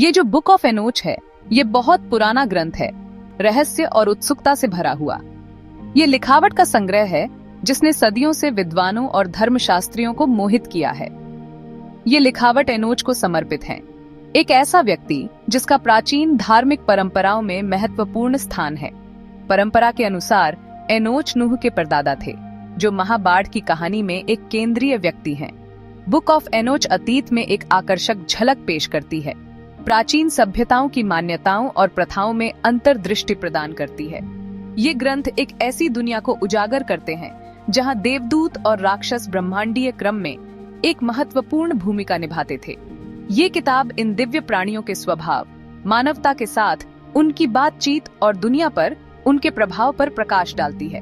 ये जो book of एनोच है, ये बहुत पुराना ग्रंथ है, रहस्य और उत्सुकता से भरा हुआ। ये लिखावट का संग्रह है जिसने सदियों से विद्वानों और धर्मशास्त्रियों को मोहित किया है। ये लिखावट एनोच को समर्पित है, एक ऐसा व्यक्ति जिसका प्राचीन धार्मिक परंपराओं में महत्वपूर्ण स्थान है। परंपरा के अनुसार एनोच नूह के परदादा थे, जो महाबाढ़ की कहानी में एक केंद्रीय व्यक्ति हैं। बुक ऑफ एनोच अतीत में एक आकर्षक झलक पेश करती है, प्राचीन सभ्यताओं की मान्यताओं और प्रथाओं में अंतर्दृष्टि प्रदान करती है। ये ग्रंथ एक ऐसी दुनिया को उजागर करते हैं जहां देवदूत और राक्षस ब्रह्मांडीय क्रम में एक महत्वपूर्ण भूमिका निभाते थे। ये किताब इन दिव्य प्राणियों के स्वभाव, मानवता के साथ उनकी बातचीत और दुनिया पर उनके प्रभाव पर प्रकाश डालती है।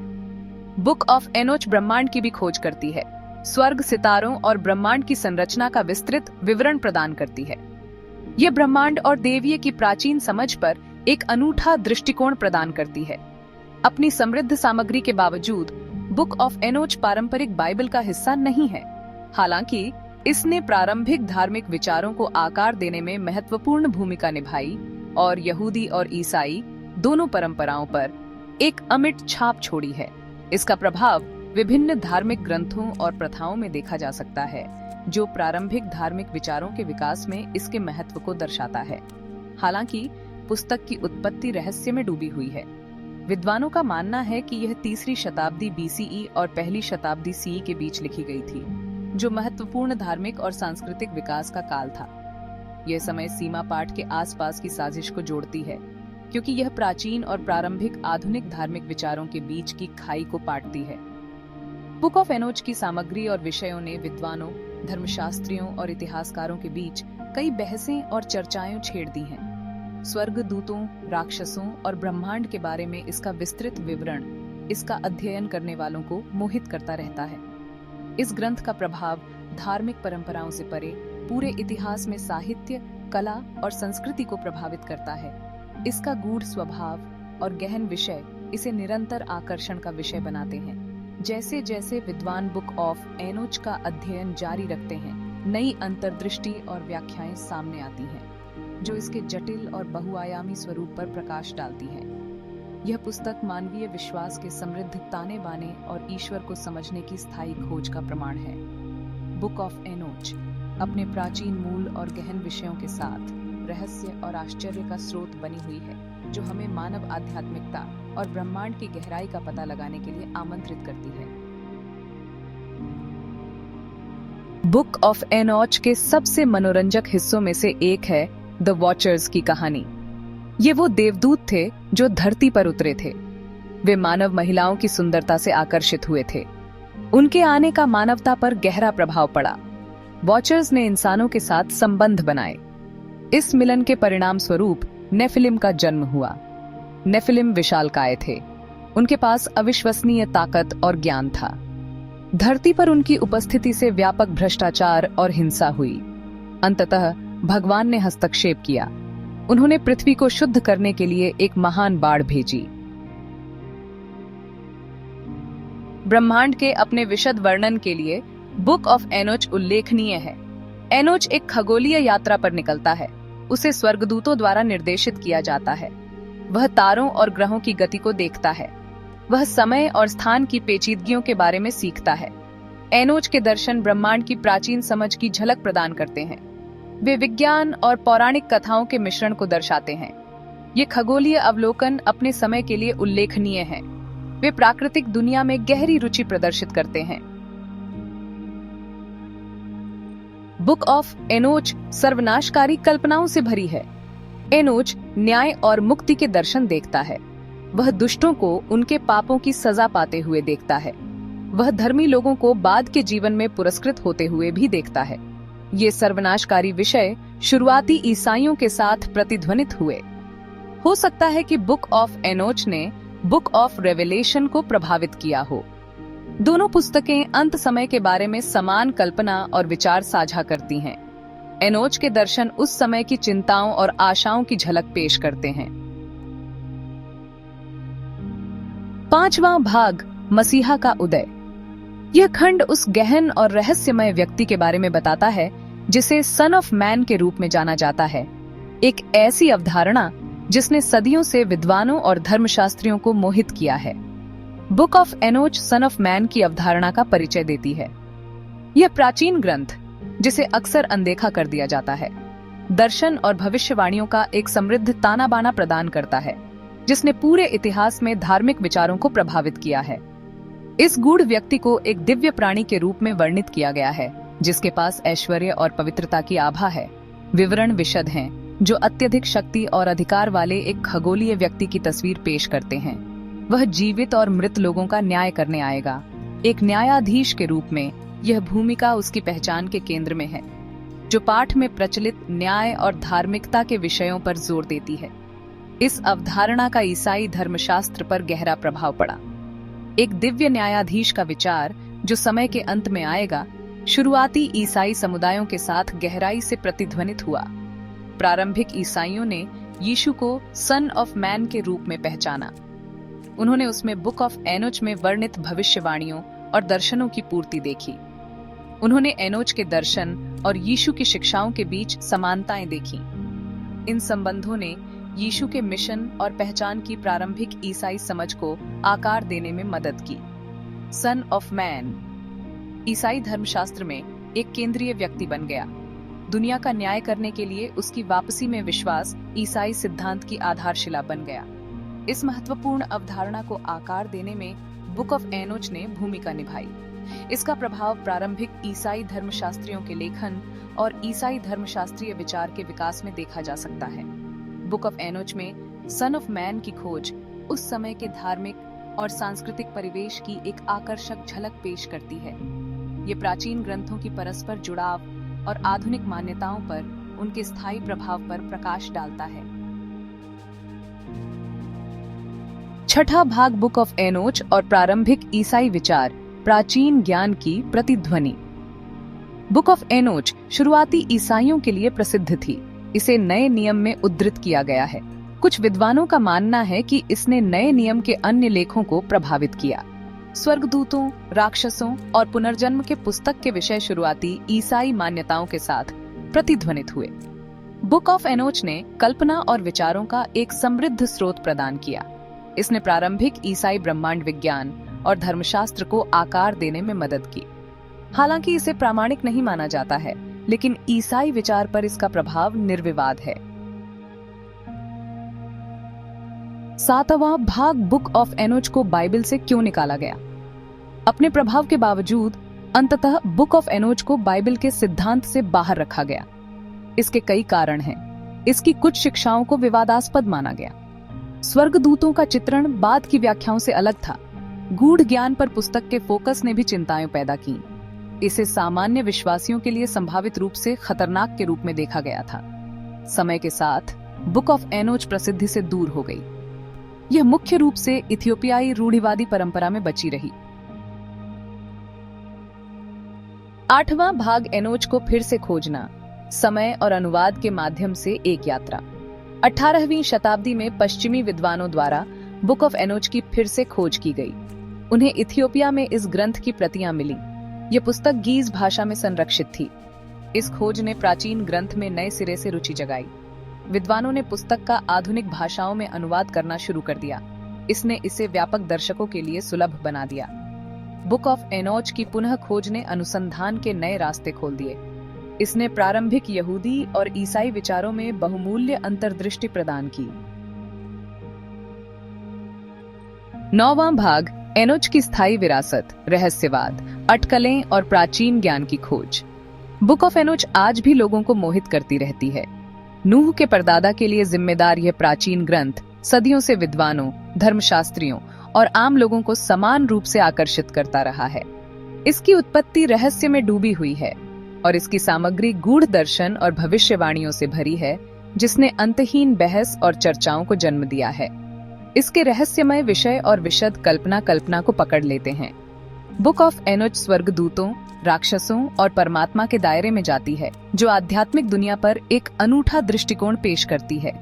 बुक ऑफ एनोच ब्रह्मांड की भी खोज करती है, स्वर्ग, सितारों और ब्रह्मांड की संरचना का विस्तृत विवरण प्रदान करती है। ये ब्रह्मांड और देवीय की प्राचीन समझ पर एक अनूठा दृष्टिकोण प्रदान करती है। अपनी समृद्ध सामग्री के बावजूद बुक ऑफ एनोच पारंपरिक बाइबल का हिस्सा नहीं है। हालांकि इसने प्रारंभिक धार्मिक विचारों को आकार देने में महत्वपूर्ण भूमिका निभाई और यहूदी और ईसाई दोनों परंपराओं पर एक अमिट छाप छोड़ी है। इसका प्रभाव विभिन्न धार्मिक ग्रंथों और प्रथाओं में देखा जा सकता है, जो प्रारंभिक धार्मिक विचारों के विकास में इसके महत्व को दर्शाता है। हालांकि पुस्तक की उत्पत्ति रहस्य में डूबी हुई है। विद्वानों का मानना है कि यह 3री शताब्दी बीसीई और 1ली शताब्दी सीई के बीच लिखी गई थी, जो महत्वपूर्ण धार्मिक और सांस्कृतिक विकास का काल था। यह समय सीमा पाठ के आसपास की साजिश को जोड़ती है, क्योंकि यह प्राचीन और प्रारंभिक आधुनिक धार्मिक विचारों के बीच की खाई को पाटती है। बुक ऑफ एनोच की सामग्री और विषयों ने विद्वानों, धर्मशास्त्रियों और इतिहासकारों के बीच कई बहसें और चर्चाएं छेड़ दी हैं। स्वर्गदूतों, राक्षसों और ब्रह्मांड के बारे में इसका विस्तृत विवरण इसका अध्ययन करने वालों को मोहित करता रहता है। इस ग्रंथ का प्रभाव धार्मिक परंपराओं से परे पूरे इतिहास में साहित्य, कला और संस्कृति को प्रभावित करता है। इसका गूढ़ स्वभाव और गहन विषय इसे निरंतर आकर्षण का विषय बनाते हैं। जैसे जैसे विद्वान बुक ऑफ एनोच का अध्ययन जारी रखते हैं, नई अंतर्दृष्टि और व्याख्याएं सामने आती हैं, जो इसके जटिल और बहुआयामी स्वरूप पर प्रकाश डालती है। यह पुस्तक मानवीय विश्वास के समृद्ध ताने बाने और ईश्वर को समझने की स्थायी खोज का प्रमाण है। बुक ऑफ एनोच अपने प्राचीन मूल और गहन विषयों के साथ रहस्य और आश्चर्य का स्रोत बनी हुई है, जो हमें मानव आध्यात्मिकता और ब्रह्मांड की गहराई का पता लगाने के लिए आमंत्रित करती है। बुक ऑफ एनोच के सबसे मनोरंजक हिस्सों में से एक है द वॉचर्स की कहानी। ये वो देवदूत थे जो धरती पर उतरे थे। वे मानव महिलाओं की सुंदरता से आकर्षित हुए थे। उनके आने का मानवता पर गहरा प्रभाव पड़ा। वॉचर्स ने इंसानों के साथ संबंध बनाए। इस मिलन के परिणाम स्वरूप नेफिलिम का जन्म हुआ। नेफिलिम विशालकाय थे। उनके पास अविश्वसनीय ताकत और ज्ञान था। धरती पर उनकी उपस्थिति से व्यापक भ्रष्टाचार और हिंसा हुई। अंततः भगवान ने हस्तक्षेप किया। उन्होंने पृथ्वी को शुद्ध करने के लिए एक महान बाढ़ भेजी। ब्रह्मांड के अपने विशद वर्णन के लिए बुक ऑफ एनोच उल्लेखनीय है। एनोच एक खगोलीय यात्रा पर निकलता है। उसे स्वर्गदूतों द्वारा निर्देशित किया जाता है। वह तारों और ग्रहों की गति को देखता है। वह समय और स्थान की पेचीदगियों के बारे में सीखता है। एनोच के दर्शन ब्रह्मांड की प्राचीन समझ की झलक प्रदान करते हैं। वे विज्ञान और पौराणिक कथाओं के मिश्रण को दर्शाते हैं। ये खगोलीय अवलोकन अपने समय के लिए उल्लेखनीय हैं। वे प्राकृतिक दुनिया में गहरी रुचि प्रदर्शित करते हैं। बुक ऑफ एनोच सर्वनाशकारी कल्पनाओं से भरी है। एनोच न्याय और मुक्ति के दर्शन देखता है। वह दुष्टों को उनके पापों की सजा पाते हुए देखता है। वह धर्मी लोगों को बाद के जीवन में पुरस्कृत होते हुए भी देखता है। ये सर्वनाशकारी विषय शुरुआती ईसाइयों के साथ प्रतिध्वनित हुए। हो सकता है कि बुक ऑफ एनोच ने बुक ऑफ रेवलेशन को प्रभावित किया हो। दोनों पुस्तकें अंत समय के बारे में समान कल्पना और विचार साझा करती हैं। एनोच के दर्शन उस समय की चिंताओं और आशाओं की झलक पेश करते हैं। 5वां भाग, मसीहा का उदय। यह खंड उस गहन और रहस्यमय व्यक्ति के बारे में बताता है जिसे सन ऑफ मैन के रूप में जाना जाता है। एक ऐसी अवधारणा जिसने सदियों से विद्वानों और धर्मशास्त्रियों को मोहित किया है। Book of Enoch son of man की अवधारणा का परिचय देती है। यह प्राचीन ग्रंथ, जिसे अक्सर अनदेखा कर दिया जाता है, दर्शन और भविष्यवाणियों का एक समृद्ध ताना बाना प्रदान करता है, जिसने पूरे इतिहास में धार्मिक विचारों को प्रभावित किया है। इस गूढ़ व्यक्ति को एक दिव्य प्राणी के रूप में वर्णित किया गया है, जिसके पास ऐश्वर्य और पवित्रता की आभा है। विवरण विशद हैं, जो अत्यधिक शक्ति और अधिकार वाले एक खगोलीय व्यक्ति की तस्वीर पेश करते हैं। वह जीवित और मृत लोगों का न्याय करने आएगा। एक न्यायाधीश के रूप में यह भूमिका उसकी पहचान के केंद्र में है, जो पाठ में प्रचलित न्याय और धार्मिकता के विषयों पर जोर देती है। इस अवधारणा का ईसाई धर्मशास्त्र पर गहरा प्रभाव पड़ा। एक दिव्य न्यायाधीश का विचार, जो समय के अंत में आएगा, शुरुआती ईसाई समुदायों के साथ गहराई से प्रतिध्वनित हुआ। प्रारंभिक ईसाइयों ने यीशु को सन ऑफ मैन के रूप में पहचाना। उन्होंने उसमें बुक ऑफ एनोच में वर्णित भविष्यवाणियों और दर्शनों की पूर्ति देखी। उन्होंने एनोच के दर्शन और यीशु की शिक्षाओं के बीच समानताएं देखी। इन संबंधों ने यीशु के मिशन और पहचान की प्रारंभिक ईसाई समझ को आकार देने में मदद की। सन ऑफ मैन ईसाई धर्मशास्त्र में एक केंद्रीय व्यक्ति बन गया। दुनिया का न्याय करने के लिए उसकी वापसी में विश्वास ईसाई सिद्धांत की आधारशिला बन गया। इस महत्वपूर्ण अवधारणा को आकार देने में बुक ऑफ एनोच ने भूमिका निभाई। इसका प्रभाव प्रारंभिक ईसाई धर्मशास्त्रियों के लेखन और ईसाई धर्मशास्त्रीय विचार के विकास में देखा जा सकता है। बुक ऑफ एनोच में सन ऑफ मैन की खोज उस समय के धार्मिक और सांस्कृतिक परिवेश की एक आकर्षक झलक पेश करती है। ये प्राचीन ग्रंथों की परस्पर जुड़ाव और आधुनिक मान्यताओं पर उनके स्थायी प्रभाव पर प्रकाश डालता है। छठा भाग बुक ऑफ एनोच और प्रारंभिक ईसाई विचार, प्राचीन ज्ञान की प्रतिध्वनि। बुक ऑफ एनोच शुरुआती ईसाइयों के लिए प्रसिद्ध थी। इसे नए नियम में उद्धृत किया गया है। कुछ विद्वानों का मानना है कि इसने नए नियम के अन्य लेखों को प्रभावित किया। स्वर्गदूतों, राक्षसों और पुनर्जन्म के पुस्तक के विषय शुरुआती ईसाई मान्यताओं के साथ प्रतिध्वनित हुए। बुक ऑफ एनोच ने कल्पना और विचारों का एक समृद्ध स्रोत प्रदान किया। इसने प्रारंभिक ईसाई ब्रह्मांड विज्ञान और धर्मशास्त्र को आकार देने में मदद की। हालांकि इसे प्रामाणिक नहीं माना जाता है, लेकिन ईसाई विचार पर इसका प्रभाव निर्विवाद है। सातवां भाग बुक ऑफ एनोच को बाइबल से क्यों निकाला गया? अपने प्रभाव के बावजूद अंततः बुक ऑफ एनोच को बाइबल के सिद्धांत से बाहर रखा गया। इसके कई कारण हैं। इसकी कुछ शिक्षाओं को विवादास्पद माना गया। स्वर्गदूतों का चित्रण बाद की व्याख्याओं से अलग था। गूढ़ ज्ञान पर पुस्तक के फोकस ने भी चिंताएं पैदा की। इसे सामान्य विश्वासियों के लिए संभावित रूप से खतरनाक के रूप में देखा गया था। समय के साथ बुक ऑफ एनोच प्रसिद्धि से दूर हो गई। यह मुख्य रूप से इथियोपियाई रूढ़िवादी परंपरा में बची रही। आठवां भाग एनोच को फिर से खोजना, समय और अनुवाद के माध्यम से एक यात्रा। 18वीं शताब्दी में पश्चिमी विद्वानों द्वारा बुक ऑफ एनोच की फिर से खोज की गई। उन्हें इथियोपिया में इस ग्रंथ की प्रतियां मिली। यह पुस्तक गीज भाषा में संरक्षित थी। इस खोज ने प्राचीन ग्रंथ में नए सिरे से रुचि जगाई। विद्वानों ने पुस्तक का आधुनिक भाषाओं में अनुवाद करना शुरू कर दिया। इसने इसे व्यापक दर्शकों के लिए सुलभ बना दिया। बुक ऑफ एनोच की पुनः खोज ने अनुसंधान के नए रास्ते खोल दिए। इसने प्रारंभिक यहूदी और ईसाई विचारों में बहुमूल्य अंतर्दृष्टि प्रदान की। 9वां भाग एनोच की स्थायी विरासत, रहस्यवाद, अटकलें और प्राचीन ज्ञान की खोज। बुक ऑफ एनोच आज भी लोगों को मोहित करती रहती है। नूह के परदादा के लिए जिम्मेदार यह प्राचीन ग्रंथ सदियों से विद्वानों, धर्मशास्त्रियों और आम लोगों को समान रूप से आकर्षित करता रहा है। इसकी उत्पत्ति रहस्य में डूबी हुई है और इसकी सामग्री गूढ़ दर्शन और भविष्यवाणियों से भरी है, जिसने अंतहीन बहस और चर्चाओं को जन्म दिया है। इसके रहस्यमय विषय और विशद कल्पना को पकड़ लेते हैं। बुक ऑफ एनोच स्वर्गदूतों, राक्षसों और परमात्मा के दायरे में जाती है, जो आध्यात्मिक दुनिया पर एक अनूठा दृष्टिकोण पेश करती है।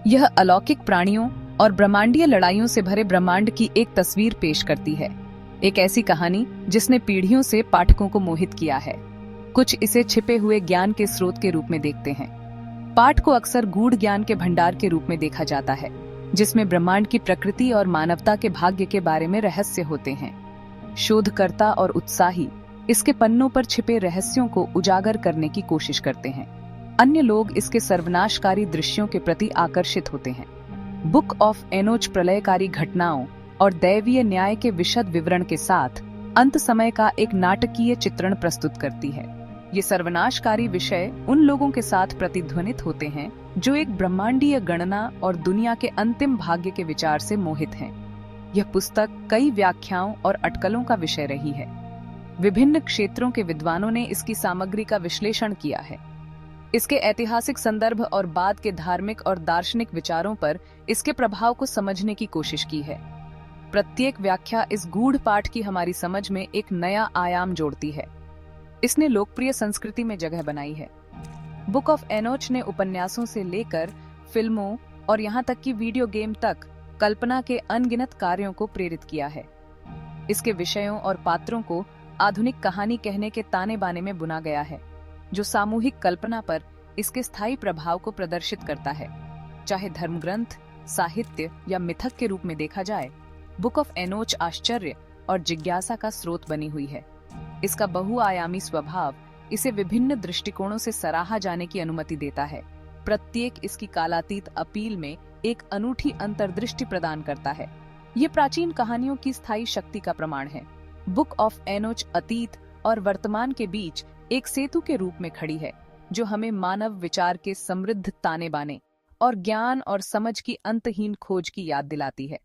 यह अलौकिक प्राणियों और ब्रह्मांडीय लड़ाइयों से भरे ब्रह्मांड की एक तस्वीर पेश करती है। एक ऐसी कहानी जिसने पीढ़ियों से पाठकों को मोहित किया है। कुछ इसे छिपे हुए ज्ञान के स्रोत के रूप में देखते हैं। पाठ को अक्सर गूढ़ ज्ञान के भंडार के रूप में देखा जाता है, जिसमें ब्रह्मांड की प्रकृति और मानवता के भाग्य के बारे में रहस्य होते हैं। शोधकर्ता और उत्साही इसके पन्नों पर छिपे रहस्यों को उजागर करने की कोशिश करते हैं। अन्य लोग इसके सर्वनाशकारी दृश्यों के प्रति आकर्षित होते हैं। बुक ऑफ एनोच प्रलयकारी घटनाओं और दैवीय न्याय के विशद विवरण के साथ अंत समय का एक नाटकीय चित्रण प्रस्तुत करती है। ये सर्वनाशकारी विषय उन लोगों के साथ प्रतिध्वनित होते हैं जो एक ब्रह्मांडीय गणना और दुनिया के अंतिम भाग्य के विचार से मोहित हैं। यह पुस्तक कई व्याख्याओं और अटकलों का विषय रही है। विभिन्न क्षेत्रों के विद्वानों ने इसकी सामग्री का विश्लेषण किया है। इसके ऐतिहासिक संदर्भ और बाद के धार्मिक और दार्शनिक विचारों पर इसके प्रभाव को समझने की कोशिश की है। प्रत्येक व्याख्या इस गूढ़ पाठ की हमारी समझ में एक नया आयाम जोड़ती है। इसने लोकप्रिय संस्कृति में जगह बनाई है। बुक ऑफ एनोच ने उपन्यासों से लेकर फिल्मों और यहाँ तक कि वीडियो गेम तक कल्पना के अनगिनत कार्यों को प्रेरित किया है। इसके विषयों और पात्रों को आधुनिक कहानी कहने के ताने बाने में बुना गया है, जो सामूहिक कल्पना पर इसके स्थायी प्रभाव को प्रदर्शित करता है। चाहे धर्मग्रंथ, साहित्य या मिथक के रूप में देखा जाए, बुक ऑफ एनोच आश्चर्य और जिज्ञासा का स्रोत बनी हुई है। इसका बहुआयामी स्वभाव इसे विभिन्न दृष्टिकोणों से सराहा जाने की अनुमति देता है। प्रत्येक इसकी कालातीत अपील में एक अनूठी अंतर्दृष्टि प्रदान करता है। ये प्राचीन कहानियों की स्थायी शक्ति का प्रमाण है। बुक ऑफ एनोच अतीत और वर्तमान के बीच एक सेतु के रूप में खड़ी है, जो हमें मानव विचार के समृद्ध ताने बाने और ज्ञान और समझ की अंतहीन खोज की याद दिलाती है।